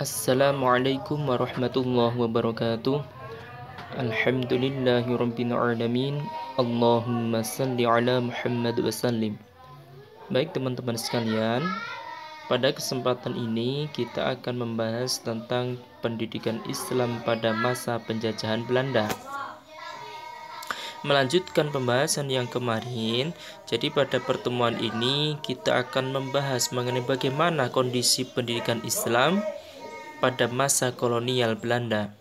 Assalamualaikum warahmatullahi wabarakatuh. Alhamdulillahirabbil alamin. Allahumma shalli ala Muhammad wa sallim. Baik teman-teman sekalian, pada kesempatan ini kita akan membahas tentang pendidikan Islam pada masa penjajahan Belanda. Melanjutkan pembahasan yang kemarin, jadi pada pertemuan ini kita akan membahas mengenai bagaimana kondisi pendidikan Islam pada masa kolonial Belanda.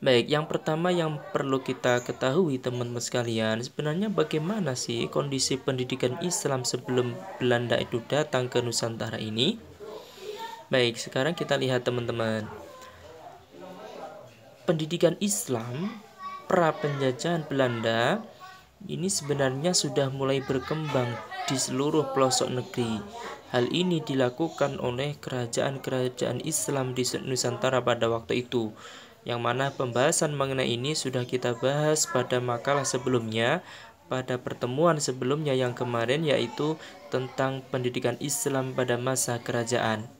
Baik, yang pertama yang perlu kita ketahui teman-teman sekalian, sebenarnya bagaimana sih kondisi pendidikan Islam sebelum Belanda itu datang ke Nusantara ini? Baik, sekarang kita lihat teman-teman. Pendidikan Islam pra penjajahan Belanda ini sebenarnya sudah mulai berkembang di seluruh pelosok negeri. Hal ini dilakukan oleh kerajaan-kerajaan Islam di Nusantara pada waktu itu, yang mana pembahasan mengenai ini sudah kita bahas pada makalah sebelumnya, pada pertemuan sebelumnya yang kemarin, yaitu tentang pendidikan Islam pada masa kerajaan.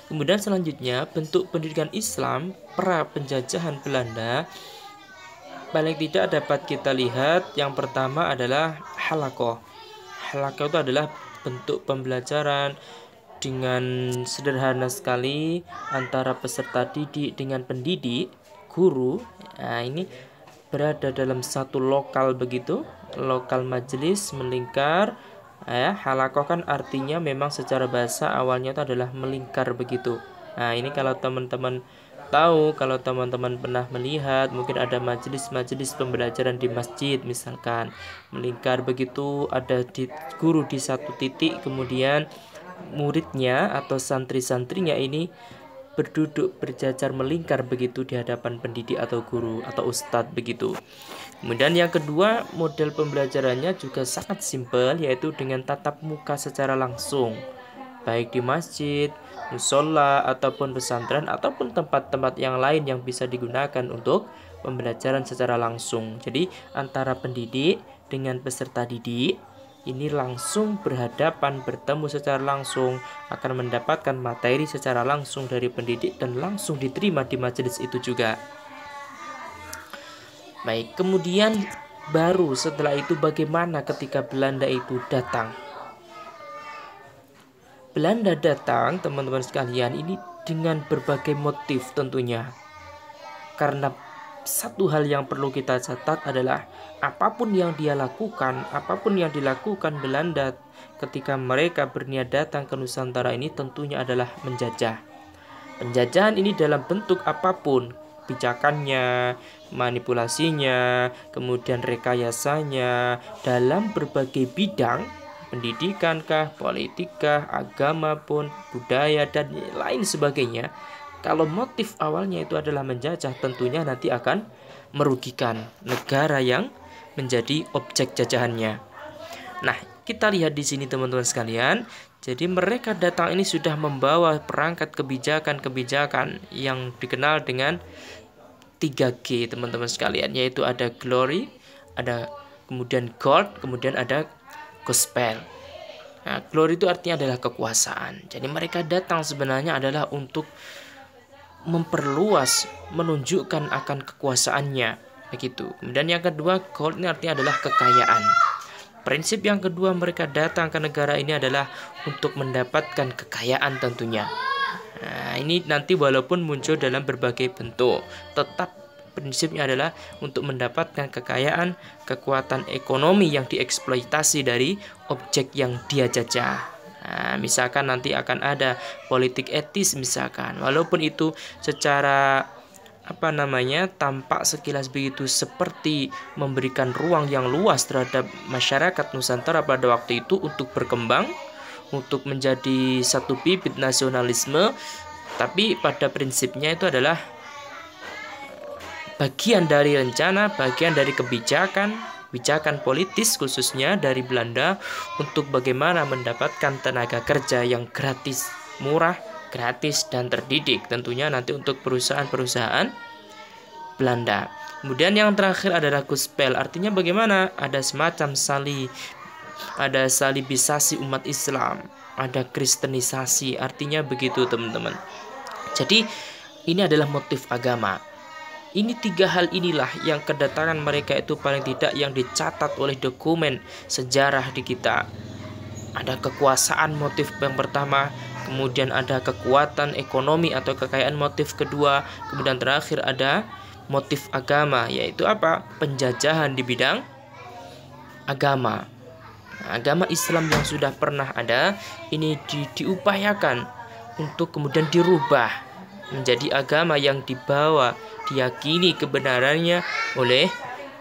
Kemudian selanjutnya, bentuk pendidikan Islam pra penjajahan Belanda paling tidak dapat kita lihat. Yang pertama adalah halakoh. Halakoh itu adalah bentuk pembelajaran dengan sederhana sekali antara peserta didik dengan pendidik, guru. Nah, ini berada dalam satu lokal begitu, lokal majelis melingkar. Halakoh kan artinya memang secara bahasa awalnya itu adalah melingkar begitu. Nah, ini kalau teman-teman tahu, kalau teman-teman pernah melihat, mungkin ada majelis-majelis pembelajaran di masjid misalkan, melingkar begitu, ada guru di satu titik, kemudian muridnya atau santri-santrinya ini berduduk berjajar melingkar begitu di hadapan pendidik atau guru atau ustadz begitu. Kemudian yang kedua, model pembelajarannya juga sangat simpel, yaitu dengan tatap muka secara langsung, baik di masjid, musola, ataupun pesantren, ataupun tempat-tempat yang lain yang bisa digunakan untuk pembelajaran secara langsung. Jadi antara pendidik dengan peserta didik ini langsung berhadapan, bertemu secara langsung, akan mendapatkan materi secara langsung dari pendidik dan langsung diterima di majelis itu juga. Baik, kemudian baru setelah itu bagaimana ketika Belanda itu datang? Belanda datang, teman-teman sekalian, ini dengan berbagai motif tentunya. Karena satu hal yang perlu kita catat adalah apapun yang dilakukan Belanda ketika mereka berniat datang ke Nusantara ini tentunya adalah menjajah. Penjajahan ini dalam bentuk apapun, kebijakannya, manipulasinya, kemudian rekayasanya dalam berbagai bidang, pendidikan kah, politik kah, agama pun, budaya dan lain sebagainya. Kalau motif awalnya itu adalah menjajah, tentunya nanti akan merugikan negara yang menjadi objek jajahannya. Nah, kita lihat di sini teman-teman sekalian. Jadi mereka datang ini sudah membawa perangkat kebijakan-kebijakan yang dikenal dengan 3G teman-teman sekalian, yaitu ada glory, ada kemudian gold, kemudian ada gospel. Nah, glory itu artinya adalah kekuasaan. Jadi mereka datang sebenarnya adalah untuk memperluas, menunjukkan akan kekuasaannya begitu. Kemudian yang kedua, gold ini artinya adalah kekayaan. Prinsip yang kedua mereka datang ke negara ini adalah untuk mendapatkan kekayaan tentunya. Nah, ini nanti walaupun muncul dalam berbagai bentuk, tetap prinsipnya adalah untuk mendapatkan kekayaan, kekuatan ekonomi yang dieksploitasi dari objek yang dia jajah. Nah, misalkan nanti akan ada politik etis misalkan, walaupun itu secara tampak sekilas begitu seperti memberikan ruang yang luas terhadap masyarakat Nusantara pada waktu itu untuk berkembang, untuk menjadi satu bibit nasionalisme, tapi pada prinsipnya itu adalah bagian dari rencana, bagian dari kebijakan politis khususnya dari Belanda untuk bagaimana mendapatkan tenaga kerja yang gratis, murah, gratis dan terdidik tentunya nanti untuk perusahaan-perusahaan Belanda. Kemudian yang terakhir adalah gospel, artinya bagaimana ada semacam salibisasi umat Islam. ada kristenisasi, artinya begitu teman-teman. Jadi ini adalah motif agama. Ini 3 hal inilah yang kedatangan mereka itu paling tidak yang dicatat oleh dokumen sejarah di kita. Ada kekuasaan motif yang pertama, kemudian ada kekuatan ekonomi atau kekayaan motif kedua, kemudian terakhir ada motif agama, yaitu apa? Penjajahan di bidang agama. Nah, agama Islam yang sudah pernah ada ini diupayakan untuk kemudian dirubah menjadi agama yang dibawa, diyakini kebenarannya oleh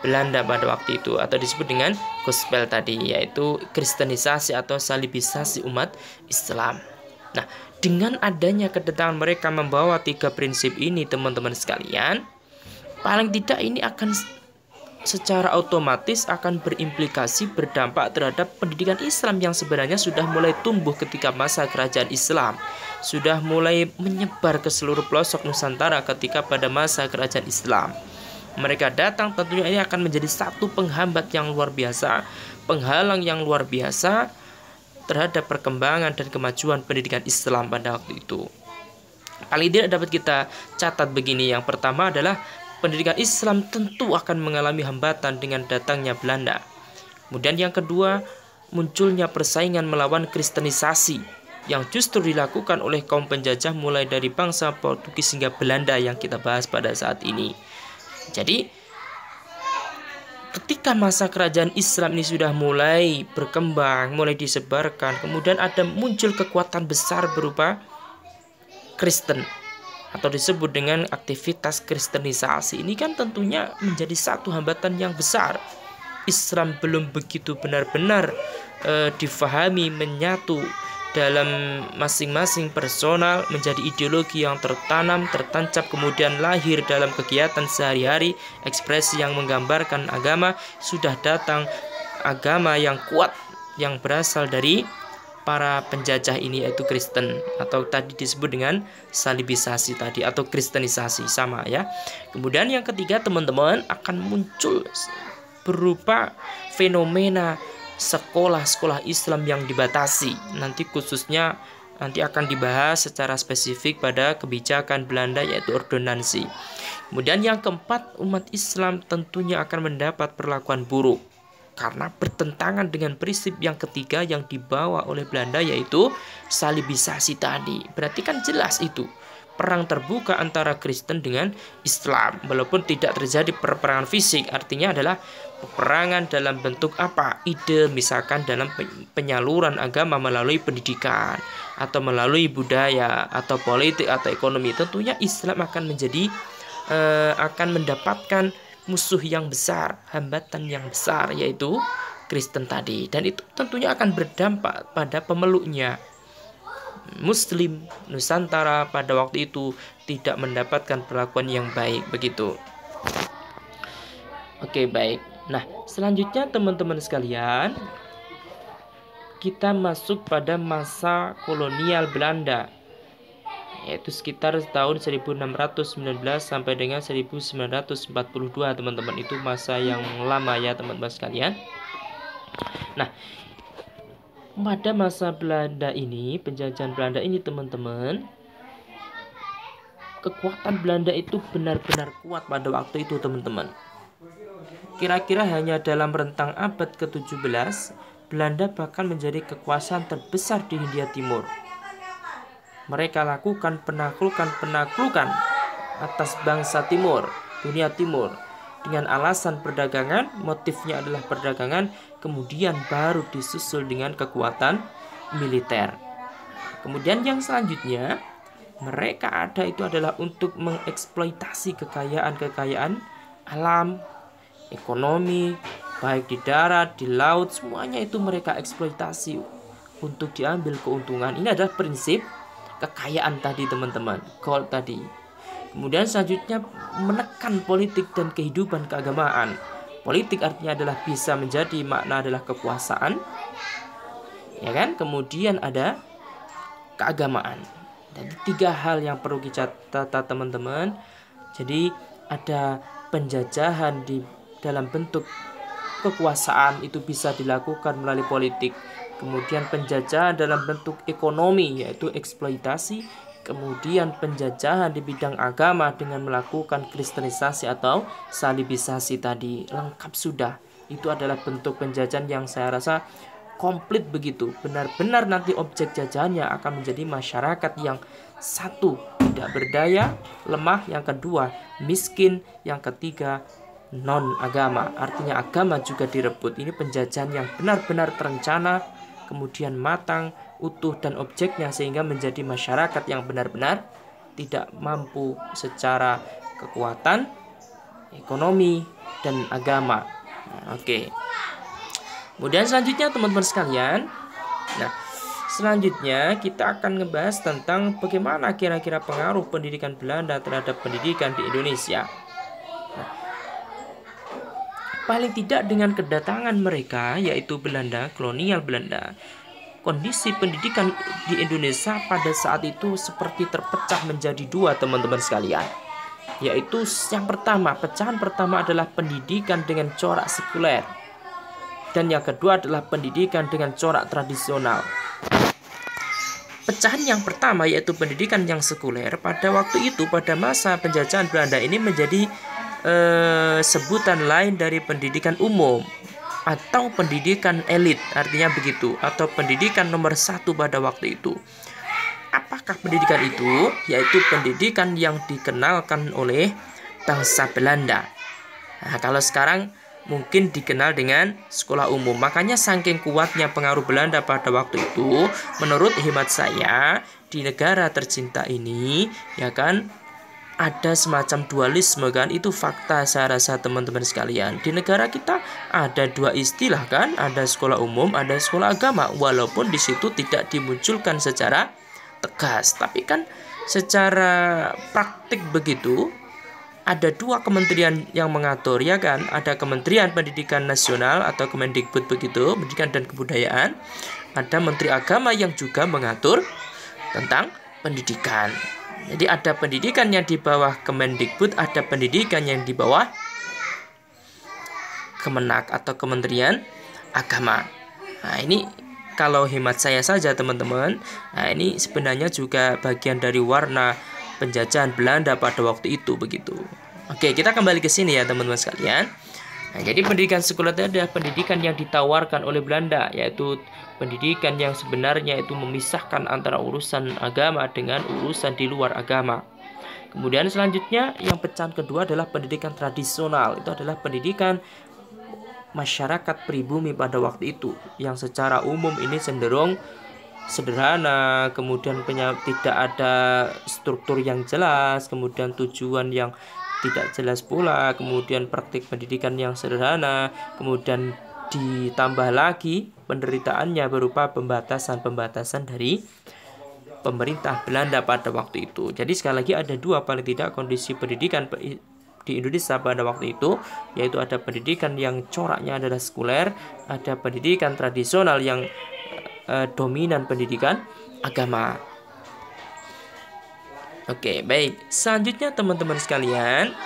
Belanda pada waktu itu, atau disebut dengan gospel tadi, yaitu kristenisasi atau salibisasi umat Islam. Nah, dengan adanya kedatangan mereka membawa 3 prinsip ini teman-teman sekalian, paling tidak ini akan secara otomatis akan berimplikasi, berdampak terhadap pendidikan Islam yang sebenarnya sudah mulai tumbuh ketika masa kerajaan Islam, sudah mulai menyebar ke seluruh pelosok Nusantara ketika pada masa kerajaan Islam. Mereka datang, tentunya ini akan menjadi satu penghambat yang luar biasa, penghalang yang luar biasa terhadap perkembangan dan kemajuan pendidikan Islam pada waktu itu. Paling tidak dapat kita catat begini, yang pertama adalah pendidikan Islam tentu akan mengalami hambatan dengan datangnya Belanda. Kemudian yang kedua, munculnya persaingan melawan kristenisasi yang justru dilakukan oleh kaum penjajah mulai dari bangsa Portugis hingga Belanda yang kita bahas pada saat ini. Jadi ketika masa kerajaan Islam ini sudah mulai berkembang, mulai disebarkan, kemudian ada muncul kekuatan besar berupa Kristen atau disebut dengan aktivitas kristenisasi. Ini kan tentunya menjadi satu hambatan yang besar. Islam belum begitu benar-benar difahami, menyatu dalam masing-masing personal, menjadi ideologi yang tertanam, tertancap, kemudian lahir dalam kegiatan sehari-hari, ekspresi yang menggambarkan agama. Sudah datang agama yang kuat yang berasal dari para penjajah ini, yaitu Kristen, atau tadi disebut dengan salibisasi tadi atau kristenisasi, sama ya. Kemudian yang ketiga teman-teman, akan muncul berupa fenomena sekolah-sekolah Islam yang dibatasi. Nanti khususnya nanti akan dibahas secara spesifik pada kebijakan Belanda, yaitu ordonansi. Kemudian yang keempat, umat Islam tentunya akan mendapat perlakuan buruk karena bertentangan dengan prinsip yang ketiga yang dibawa oleh Belanda, yaitu salibisasi tadi. Berarti kan jelas itu perang terbuka antara Kristen dengan Islam, walaupun tidak terjadi peperangan fisik. Artinya adalah peperangan dalam bentuk apa? Ide, misalkan dalam penyaluran agama melalui pendidikan atau melalui budaya atau politik atau ekonomi. Tentunya Islam akan menjadi akan mendapatkan musuh yang besar, hambatan yang besar, yaitu Kristen tadi. Dan itu tentunya akan berdampak pada pemeluknya. Muslim Nusantara pada waktu itu tidak mendapatkan perlakuan yang baik, begitu. Oke, baik. Nah, selanjutnya teman-teman sekalian, kita masuk pada masa kolonial Belanda, yaitu sekitar tahun 1619 sampai dengan 1942 teman-teman. Itu masa yang lama ya teman-teman sekalian. Nah, pada masa Belanda ini, penjajahan Belanda ini teman-teman, kekuatan Belanda itu benar-benar kuat pada waktu itu teman-teman. Kira-kira hanya dalam rentang abad ke-17, Belanda bahkan menjadi kekuasaan terbesar di Hindia Timur. Mereka lakukan penaklukan atas bangsa Timur, dunia Timur, dengan alasan perdagangan. Motifnya adalah perdagangan, kemudian baru disusul dengan kekuatan militer. Kemudian yang selanjutnya, mereka ada itu adalah untuk mengeksploitasi kekayaan alam, ekonomi, baik di darat, di laut, semuanya itu mereka eksploitasi untuk diambil keuntungan. Ini adalah prinsip kekayaan tadi teman-teman, gold tadi. Kemudian selanjutnya menekan politik dan kehidupan keagamaan. Politik artinya adalah bisa menjadi makna adalah kekuasaan, ya kan? Kemudian ada keagamaan. Jadi 3 hal yang perlu kita catat teman-teman. Jadi ada penjajahan di dalam bentuk kekuasaan itu bisa dilakukan melalui politik. Kemudian penjajahan dalam bentuk ekonomi, yaitu eksploitasi. Kemudian penjajahan di bidang agama dengan melakukan kristenisasi atau salibisasi tadi. Lengkap sudah. Itu adalah bentuk penjajahan yang saya rasa komplit begitu. Benar-benar nanti objek jajahannya akan menjadi masyarakat yang satu, tidak berdaya, lemah. Yang kedua, miskin. Yang ketiga, non agama. Artinya agama juga direbut. Ini penjajahan yang benar-benar terencana, kemudian matang, utuh dan objeknya, sehingga menjadi masyarakat yang benar-benar tidak mampu secara kekuatan, ekonomi, dan agama. Oke. Kemudian selanjutnya teman-teman sekalian, selanjutnya kita akan ngebahas tentang bagaimana kira-kira pengaruh pendidikan Belanda terhadap pendidikan di Indonesia. Paling tidak dengan kedatangan mereka, yaitu Belanda, kolonial Belanda, kondisi pendidikan di Indonesia pada saat itu seperti terpecah menjadi dua teman-teman sekalian. Yaitu yang pertama, pecahan pertama adalah pendidikan dengan corak sekuler. Dan yang kedua adalah pendidikan dengan corak tradisional. Pecahan yang pertama yaitu pendidikan yang sekuler, pada waktu itu pada masa penjajahan Belanda ini menjadi sebutan lain dari pendidikan umum atau pendidikan elit, artinya begitu, atau pendidikan nomor satu pada waktu itu. Apakah pendidikan itu? Yaitu pendidikan yang dikenalkan oleh bangsa Belanda. Nah, kalau sekarang mungkin dikenal dengan sekolah umum. Makanya saking kuatnya pengaruh Belanda pada waktu itu, menurut hemat saya, di negara tercinta ini, ya kan, ada semacam dualisme kan, itu fakta saya rasa teman-teman sekalian. Di negara kita ada dua istilah kan, ada sekolah umum, ada sekolah agama. Walaupun di situ tidak dimunculkan secara tegas, tapi kan secara praktik begitu. Ada dua kementerian yang mengatur, ya kan? Ada Kementerian Pendidikan Nasional atau Kemendikbud begitu, Pendidikan dan Kebudayaan. Ada Menteri Agama yang juga mengatur tentang pendidikan. Jadi ada pendidikan yang di bawah Kemendikbud, ada pendidikan yang di bawah Kemenak atau Kementerian Agama. Nah, ini kalau hemat saya saja teman-teman. Nah, ini sebenarnya juga bagian dari warna penjajahan Belanda pada waktu itu begitu. Oke, kita kembali ke sini ya teman-teman sekalian. Nah, jadi pendidikan sekuler itu adalah pendidikan yang ditawarkan oleh Belanda, yaitu pendidikan yang sebenarnya itu memisahkan antara urusan agama dengan urusan di luar agama. Kemudian selanjutnya yang pecahan kedua adalah pendidikan tradisional. Itu adalah pendidikan masyarakat pribumi pada waktu itu, yang secara umum ini cenderung sederhana, kemudian tidak ada struktur yang jelas, kemudian tujuan yang tidak jelas pula, kemudian praktik pendidikan yang sederhana, kemudian ditambah lagi penderitaannya berupa pembatasan-pembatasan dari pemerintah Belanda pada waktu itu. Jadi sekali lagi ada dua paling tidak kondisi pendidikan di Indonesia pada waktu itu, yaitu ada pendidikan yang coraknya adalah sekuler, ada pendidikan tradisional yang dominan pendidikan agama. Oke, baik. Selanjutnya teman-teman sekalian,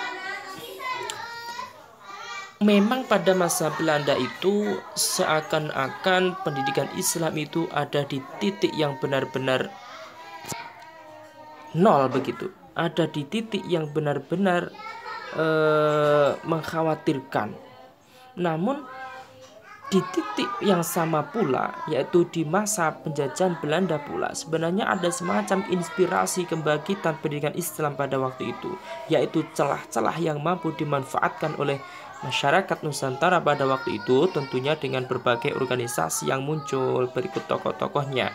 memang pada masa Belanda itu seakan-akan pendidikan Islam itu ada di titik yang benar-benar nol begitu. Ada di titik yang benar-benar mengkhawatirkan. Namun di titik yang sama pula, yaitu di masa penjajahan Belanda pula, sebenarnya ada semacam inspirasi kebangkitan pendidikan Islam pada waktu itu, yaitu celah-celah yang mampu dimanfaatkan oleh masyarakat Nusantara pada waktu itu, tentunya dengan berbagai organisasi yang muncul berikut tokoh-tokohnya.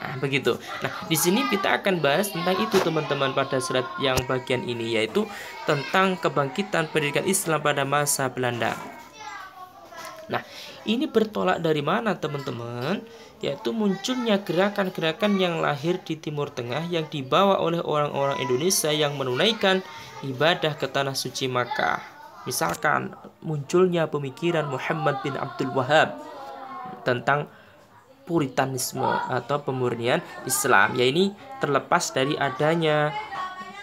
Nah, begitu. Nah, di sini kita akan bahas tentang itu teman-teman pada slide yang bagian ini, yaitu tentang kebangkitan pendidikan Islam pada masa Belanda. Nah, ini bertolak dari mana teman-teman? Yaitu munculnya gerakan-gerakan yang lahir di Timur Tengah yang dibawa oleh orang-orang Indonesia yang menunaikan ibadah ke Tanah Suci Makkah. Misalkan munculnya pemikiran Muhammad bin Abdul Wahab tentang Puritanisme atau pemurnian Islam. Ya, ini terlepas dari adanya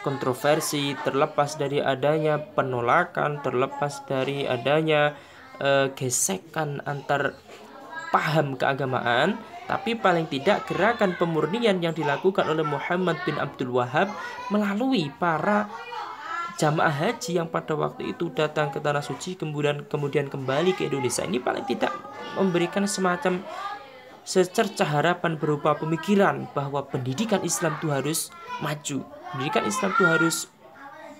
kontroversi, terlepas dari adanya penolakan, terlepas dari adanya gesekan antar paham keagamaan, tapi paling tidak gerakan pemurnian yang dilakukan oleh Muhammad bin Abdul Wahab melalui para jamaah haji yang pada waktu itu datang ke tanah suci kemudian kembali ke Indonesia, ini paling tidak memberikan semacam secercah harapan berupa pemikiran bahwa pendidikan Islam itu harus maju, pendidikan Islam itu harus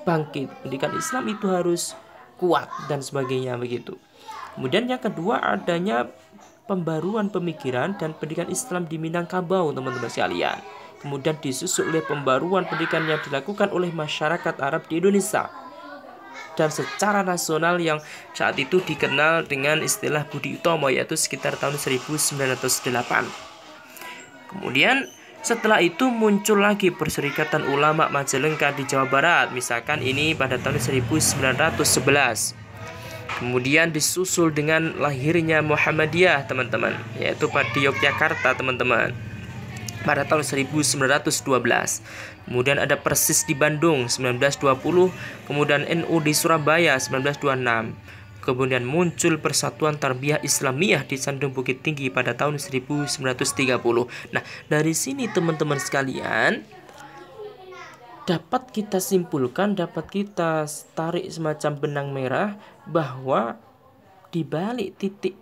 bangkit, pendidikan Islam itu harus kuat dan sebagainya begitu. Kemudian yang kedua, adanya pembaruan pemikiran dan pendidikan Islam di Minangkabau, teman-teman sekalian. Kemudian disusul oleh pembaruan pendidikan yang dilakukan oleh masyarakat Arab di Indonesia dan secara nasional yang saat itu dikenal dengan istilah Budi Utomo, yaitu sekitar tahun 1908. Kemudian setelah itu muncul lagi Perserikatan Ulama Majalengka di Jawa Barat, misalkan ini pada tahun 1911. Kemudian disusul dengan lahirnya Muhammadiyah, teman-teman, yaitu pada Yogyakarta, teman-teman, pada tahun 1912. Kemudian ada Persis di Bandung 1920, kemudian NU di Surabaya 1926. Kemudian muncul Persatuan Tarbiyah Islamiyah di Sandung Bukit Tinggi pada tahun 1930. Nah, dari sini teman-teman sekalian, dapat kita simpulkan, dapat kita tarik semacam benang merah bahwa di balik titik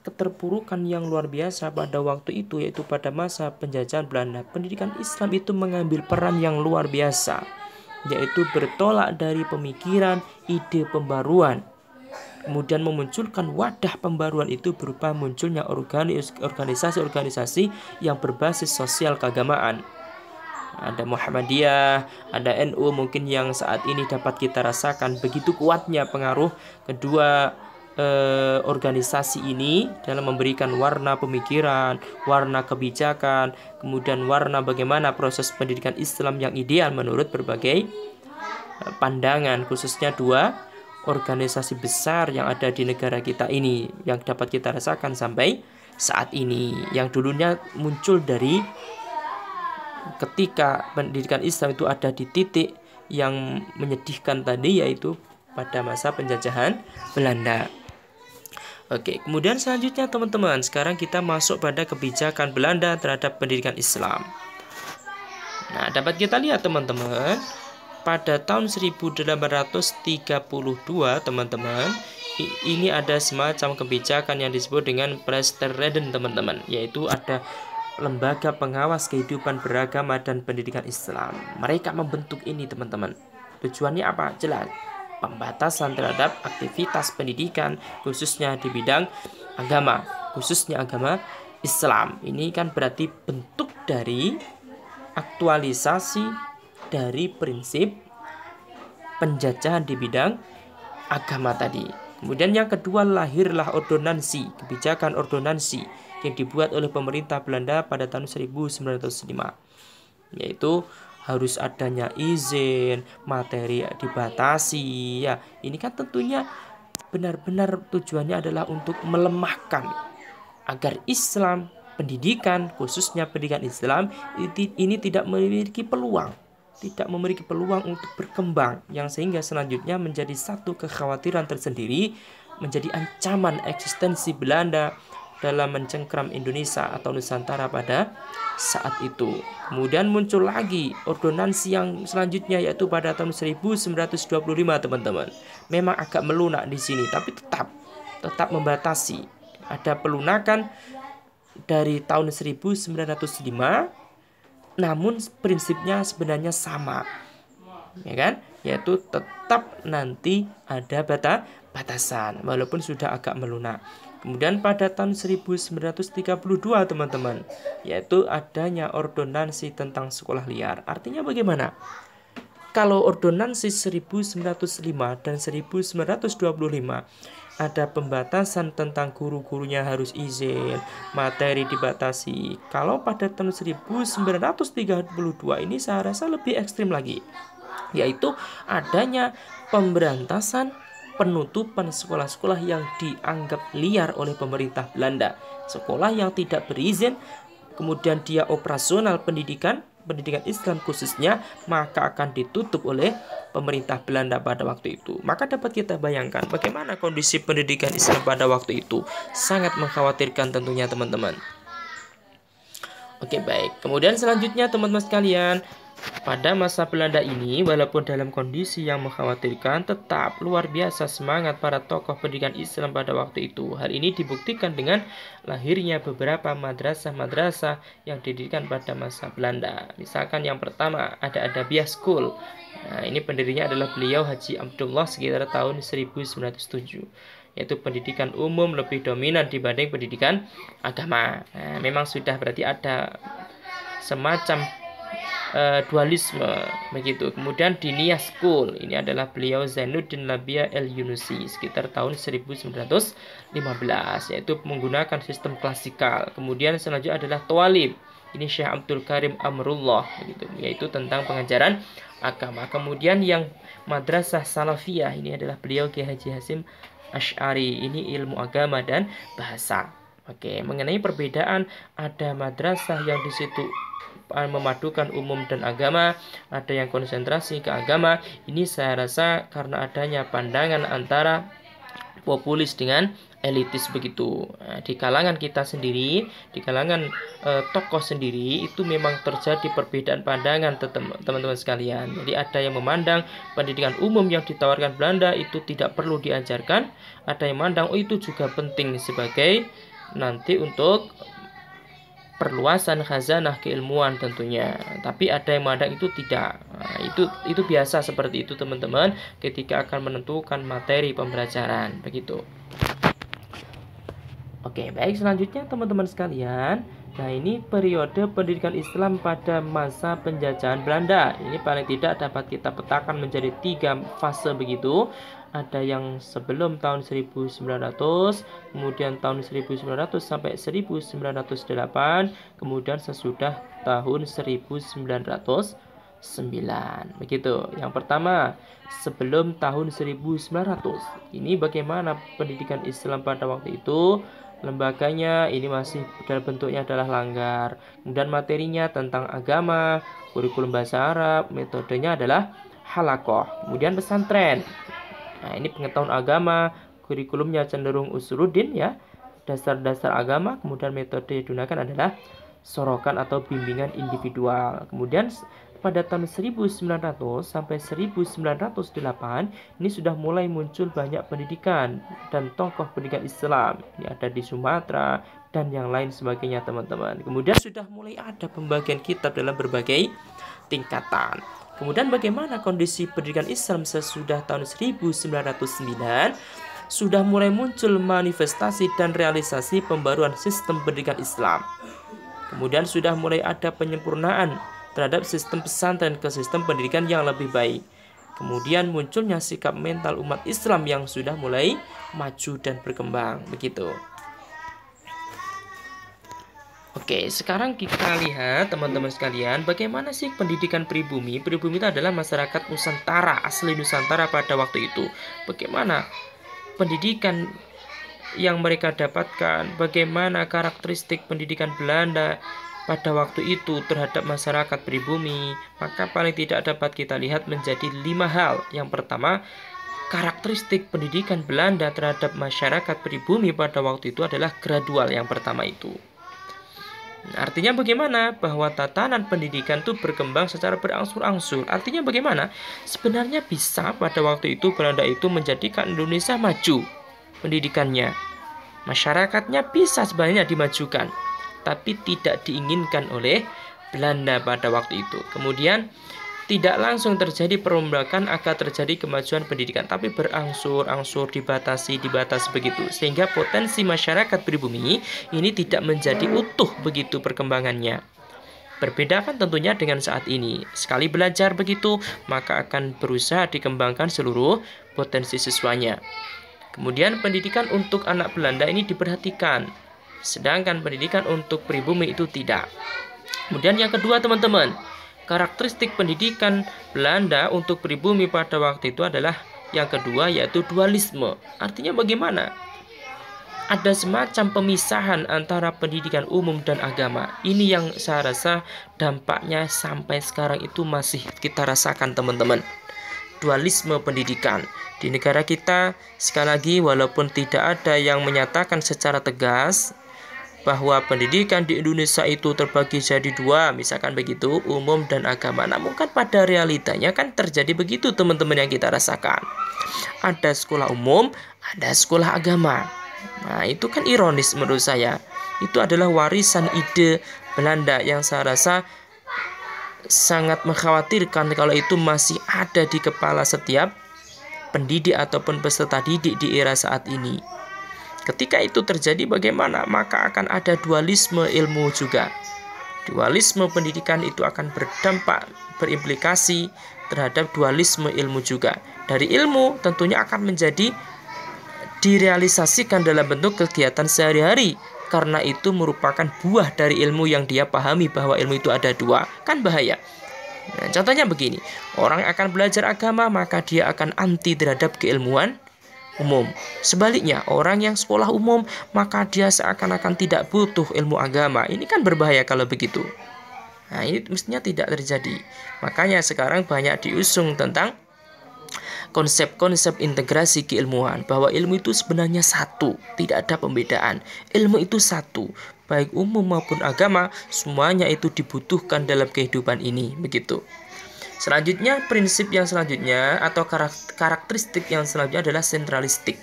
keterpurukan yang luar biasa pada waktu itu, yaitu pada masa penjajahan Belanda, pendidikan Islam itu mengambil peran yang luar biasa, yaitu bertolak dari pemikiran ide pembaruan, kemudian memunculkan wadah pembaruan itu berupa munculnya organisasi-organisasi yang berbasis sosial keagamaan. Ada Muhammadiyah, ada NU mungkin yang saat ini dapat kita rasakan begitu kuatnya pengaruh kedua organisasi ini dalam memberikan warna pemikiran, warna kebijakan, kemudian warna bagaimana proses pendidikan Islam yang ideal menurut berbagai pandangan, khususnya dua organisasi besar yang ada di negara kita ini yang dapat kita rasakan sampai saat ini, yang dulunya muncul dari ketika pendidikan Islam itu ada di titik yang menyedihkan tadi, yaitu pada masa penjajahan Belanda. Oke, kemudian selanjutnya teman-teman, sekarang kita masuk pada kebijakan Belanda terhadap pendidikan Islam. Nah, dapat kita lihat teman-teman, pada tahun 1832 teman-teman, ini ada semacam kebijakan yang disebut dengan Priesterreden, teman-teman, yaitu ada lembaga pengawas kehidupan beragama dan pendidikan Islam. Mereka membentuk ini, teman-teman. Tujuannya apa? Jelas, pembatasan terhadap aktivitas pendidikan khususnya di bidang agama, khususnya agama Islam. Ini kan berarti bentuk dari aktualisasi dari prinsip penjajahan di bidang agama tadi. Kemudian yang kedua, lahirlah ordonansi, kebijakan ordonansi yang dibuat oleh pemerintah Belanda pada tahun 1905, yaitu harus adanya izin, materi dibatasi. Ya, ini kan tentunya benar-benar tujuannya adalah untuk melemahkan agar Islam, pendidikan, khususnya pendidikan Islam ini tidak memiliki peluang untuk berkembang, yang sehingga selanjutnya menjadi satu kekhawatiran tersendiri, menjadi ancaman eksistensi Belanda dalam mencengkram Indonesia atau Nusantara pada saat itu. Kemudian muncul lagi ordonansi yang selanjutnya, yaitu pada tahun 1925, teman-teman. Memang agak melunak di sini, tapi tetap membatasi. Ada pelunakan dari tahun 1905, namun prinsipnya sebenarnya sama, ya kan? Yaitu tetap nanti ada batasan, walaupun sudah agak melunak. Kemudian pada tahun 1932 teman-teman, yaitu adanya ordonansi tentang sekolah liar. Artinya bagaimana? Kalau ordonansi 1905 dan 1925 ada pembatasan tentang guru-gurunya harus izin, materi dibatasi. Kalau pada tahun 1932 ini saya rasa lebih ekstrim lagi, yaitu adanya pemberantasan penutupan sekolah-sekolah yang dianggap liar oleh pemerintah Belanda. Sekolah yang tidak berizin, kemudian dia operasional pendidikan pendidikan Islam khususnya, maka akan ditutup oleh pemerintah Belanda pada waktu itu. Maka dapat kita bayangkan bagaimana kondisi pendidikan Islam pada waktu itu. Sangat mengkhawatirkan tentunya teman-teman. Oke, baik. Kemudian selanjutnya teman-teman sekalian, pada masa Belanda ini, walaupun dalam kondisi yang mengkhawatirkan, tetap luar biasa semangat para tokoh pendidikan Islam pada waktu itu. Hal ini dibuktikan dengan lahirnya beberapa madrasah-madrasah yang didirikan pada masa Belanda. Misalkan yang pertama ada Adabiyah School. Nah, ini pendirinya adalah beliau Haji Abdullah sekitar tahun 1907. Yaitu pendidikan umum lebih dominan dibanding pendidikan agama. Nah, memang sudah berarti ada semacam dualisme begitu. Kemudian Diniyah School, ini adalah beliau Zainuddin Labia El-Yunusi sekitar tahun 1915, yaitu menggunakan sistem klasikal. Kemudian selanjutnya adalah Tawalib, ini Syekh Abdul Karim Amrullah begitu, yaitu tentang pengajaran agama. Kemudian yang Madrasah Salafiyah, ini adalah beliau Kiai Haji Hasim Asy'ari, ini ilmu agama dan bahasa. Oke, mengenai perbedaan, ada madrasah yang di situ memadukan umum dan agama, ada yang konsentrasi ke agama. Ini saya rasa karena adanya pandangan antara populis dengan elitis begitu. Nah, di kalangan kita sendiri, di kalangan tokoh sendiri, itu memang terjadi perbedaan pandangan teman-teman sekalian. Jadi ada yang memandang pendidikan umum yang ditawarkan Belanda itu tidak perlu diajarkan, ada yang memandang itu juga penting sebagai nanti untuk perluasan khazanah keilmuan tentunya. Tapi ada yang memandang itu tidak. Nah, itu biasa seperti itu teman-teman ketika akan menentukan materi pembelajaran begitu. Oke, baik, selanjutnya teman-teman sekalian. Nah, ini periode pendidikan Islam pada masa penjajahan Belanda. Ini paling tidak dapat kita petakan menjadi 3 fase begitu. Ada yang sebelum tahun 1900, kemudian tahun 1900 sampai 1908, kemudian sesudah tahun 1909. Begitu. Yang pertama, sebelum tahun 1900. Ini bagaimana pendidikan Islam pada waktu itu? Lembaganya ini masih dalam bentuknya adalah langgar. Kemudian materinya tentang agama, kurikulum bahasa Arab, metodenya adalah halakoh. Kemudian pesantren. Nah, ini pengetahuan agama, kurikulumnya cenderung usuluddin ya, dasar-dasar agama. Kemudian metode yang digunakan adalah sorokan atau bimbingan individual. Kemudian pada tahun 1900 sampai 1908 ini sudah mulai muncul banyak pendidikan dan tokoh pendidikan Islam. Ini ada di Sumatera dan yang lain sebagainya teman-teman. Kemudian sudah mulai ada pembagian kitab dalam berbagai tingkatan. Kemudian bagaimana kondisi pendidikan Islam sesudah tahun 1909? Sudah mulai muncul manifestasi dan realisasi pembaruan sistem pendidikan Islam. Kemudian sudah mulai ada penyempurnaan terhadap sistem pesantren ke sistem pendidikan yang lebih baik. Kemudian munculnya sikap mental umat Islam yang sudah mulai maju dan berkembang begitu. Oke, sekarang kita lihat teman-teman sekalian, bagaimana sih pendidikan pribumi? Pribumi itu adalah masyarakat Nusantara, asli Nusantara pada waktu itu. Bagaimana pendidikan yang mereka dapatkan? Bagaimana karakteristik pendidikan Belanda pada waktu itu terhadap masyarakat pribumi? Maka paling tidak dapat kita lihat menjadi 5 hal. Yang pertama, karakteristik pendidikan Belanda terhadap masyarakat pribumi pada waktu itu adalah gradual. Yang pertama itu. Artinya bagaimana? Bahwa tatanan pendidikan itu berkembang secara berangsur-angsur. Artinya bagaimana? Sebenarnya bisa pada waktu itu Belanda itu menjadikan Indonesia maju pendidikannya. Masyarakatnya bisa sebenarnya dimajukan, tapi tidak diinginkan oleh Belanda pada waktu itu. Kemudian tidak langsung terjadi perombakan agar terjadi kemajuan pendidikan, tapi berangsur-angsur dibatasi begitu, sehingga potensi masyarakat pribumi ini tidak menjadi utuh begitu perkembangannya. Berbeda kan tentunya dengan saat ini. Sekali belajar begitu, maka akan berusaha dikembangkan seluruh potensi siswanya. Kemudian pendidikan untuk anak Belanda ini diperhatikan, sedangkan pendidikan untuk pribumi itu tidak. Kemudian yang kedua teman-teman, karakteristik pendidikan Belanda untuk pribumi pada waktu itu adalah yang kedua, yaitu dualisme. Artinya bagaimana? ada semacam pemisahan antara pendidikan umum dan agama. Ini yang saya rasa dampaknya sampai sekarang itu masih kita rasakan, teman-teman. Dualisme pendidikan di negara kita, sekali lagi, walaupun tidak ada yang menyatakan secara tegas bahwa pendidikan di Indonesia itu terbagi jadi dua, misalkan begitu, umum dan agama. Namun kan pada realitanya kan terjadi begitu, teman-teman, yang kita rasakan. Ada sekolah umum, ada sekolah agama. Nah, itu kan ironis menurut saya. Itu adalah warisan ide Belanda yang saya rasa sangat mengkhawatirkan kalau itu masih ada di kepala setiap pendidik ataupun peserta didik di era saat ini. Ketika itu terjadi bagaimana? Maka akan ada dualisme ilmu juga. Dualisme pendidikan itu akan berdampak, berimplikasi terhadap dualisme ilmu juga. Dari ilmu tentunya akan menjadi direalisasikan dalam bentuk kegiatan sehari-hari, karena itu merupakan buah dari ilmu yang dia pahami bahwa ilmu itu ada dua. Kan bahaya. Nah, contohnya begini, orang akan belajar agama maka dia akan anti terhadap keilmuan umum. Sebaliknya, orang yang sekolah umum maka dia seakan-akan tidak butuh ilmu agama. Ini kan berbahaya kalau begitu. Nah, ini mestinya tidak terjadi. Makanya sekarang banyak diusung tentang konsep-konsep integrasi keilmuan, bahwa ilmu itu sebenarnya satu, tidak ada pembedaan. Ilmu itu satu, baik umum maupun agama, semuanya itu dibutuhkan dalam kehidupan ini, begitu. Selanjutnya, prinsip yang selanjutnya atau karakteristik yang selanjutnya adalah sentralistik.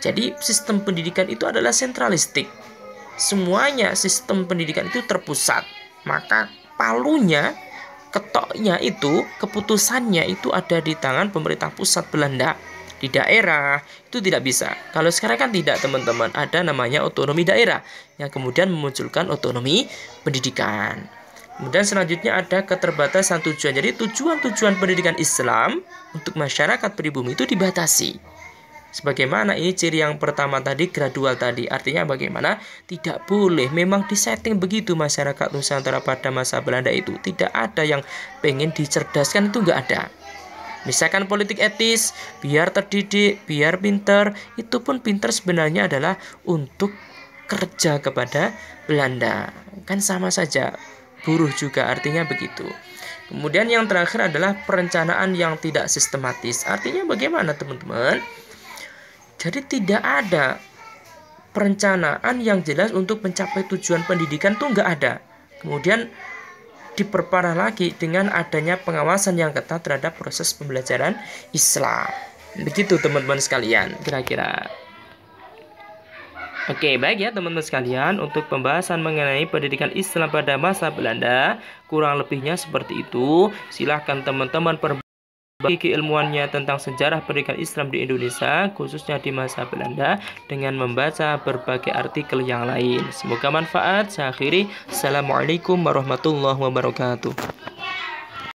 Jadi sistem pendidikan itu adalah sentralistik. Semuanya sistem pendidikan itu terpusat. Maka palunya, ketoknya itu, keputusannya itu ada di tangan pemerintah pusat Belanda. Di daerah itu tidak bisa. Kalau sekarang kan tidak, teman-teman. Ada namanya otonomi daerah yang kemudian memunculkan otonomi pendidikan. Kemudian selanjutnya ada keterbatasan tujuan. Jadi tujuan-tujuan pendidikan Islam untuk masyarakat pribumi itu dibatasi. Sebagaimana ini ciri yang pertama tadi, gradual tadi. Artinya bagaimana? Tidak boleh. Memang disetting begitu masyarakat Nusantara pada masa Belanda itu. Tidak ada yang pengen dicerdaskan, itu nggak ada. Misalkan politik etis, biar terdidik, biar pinter. Itu pun pinter sebenarnya adalah untuk kerja kepada Belanda. Kan sama saja. Buruh juga, artinya begitu. Kemudian yang terakhir adalah perencanaan yang tidak sistematis. Artinya bagaimana, teman-teman? Jadi tidak ada perencanaan yang jelas untuk mencapai tujuan pendidikan, tuh nggak ada. Kemudian diperparah lagi dengan adanya pengawasan yang ketat terhadap proses pembelajaran Islam. Begitu teman-teman sekalian, kira-kira. Oke, baik ya teman-teman sekalian, untuk pembahasan mengenai pendidikan Islam pada masa Belanda, kurang lebihnya seperti itu. Silahkan teman-teman bagi keilmuannya tentang sejarah pendidikan Islam di Indonesia, khususnya di masa Belanda, dengan membaca berbagai artikel yang lain. Semoga manfaat. Saya akhiri. Assalamualaikum warahmatullahi wabarakatuh.